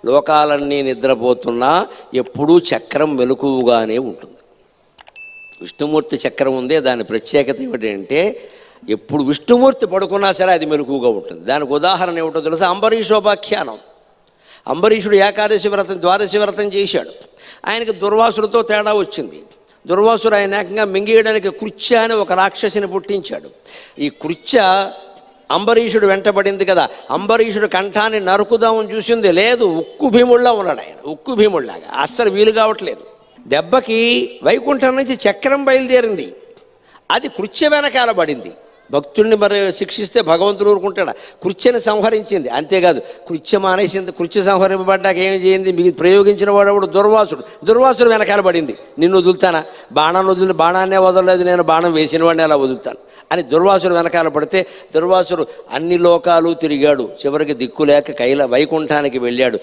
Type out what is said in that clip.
లోకాలన్నీ నిద్రపోతున్నా ఎప్పుడూ చక్రం మెలకువగానే ఉంటుంది. విష్ణుమూర్తి చక్రం ఉందే, దాని ప్రత్యేకత ఏమిటంటే ఎప్పుడు విష్ణుమూర్తి పడుకున్నా సరే అది మెలకువగా ఉంటుంది. దానికి ఉదాహరణ ఏమిటో తెలుసా? అంబరీషోపాఖ్యానం. అంబరీషుడు ఏకాదశి వ్రతం, ద్వాదశి వ్రతం చేశాడు. ఆయనకి దుర్వాసుడితో తేడా వచ్చింది. దుర్వాసుడు ఆయన ఏకంగా మింగేయడానికి కృత్య అని ఒక రాక్షసిని పుట్టించాడు. ఈ కృత్య అంబరీషుడు వెంటబడింది కదా, అంబరీషుడు కంఠాన్ని నరుకుదామని చూసింది, లేదు, ఉక్కు భీముళ్ళ ఉన్నాడు ఆయన, ఉక్కు భీముళ్ళలాగా, అస్సలు వీలు కావట్లేదు. దెబ్బకి వైకుంఠం నుంచి చక్రం బయలుదేరింది, అది కృత్య వెనకాల పడింది. భక్తుడిని మరి శిక్షిస్తే భగవంతుడు ఊరుకుంటాడా? కృత్యని సంహరించింది. అంతేకాదు, కృత్య మానేసింది. కృత్య సంహరింపబడ్డాక ఏం చేయింది? మీకు ప్రయోగించిన వాడు దుర్వాసుడు వెనకాల పడింది. నిన్ను వదులుతానా? బాణాన్నే వదలలేదు నేను, బాణం వేసిన వాడిని ఎలా వదులుతాను అని దుర్వాసుడు వెనకాల పడితే దుర్వాసుడు అన్ని లోకాలు తిరిగాడు. చివరికి దిక్కులేక వైకుంఠానికి వెళ్ళాడు.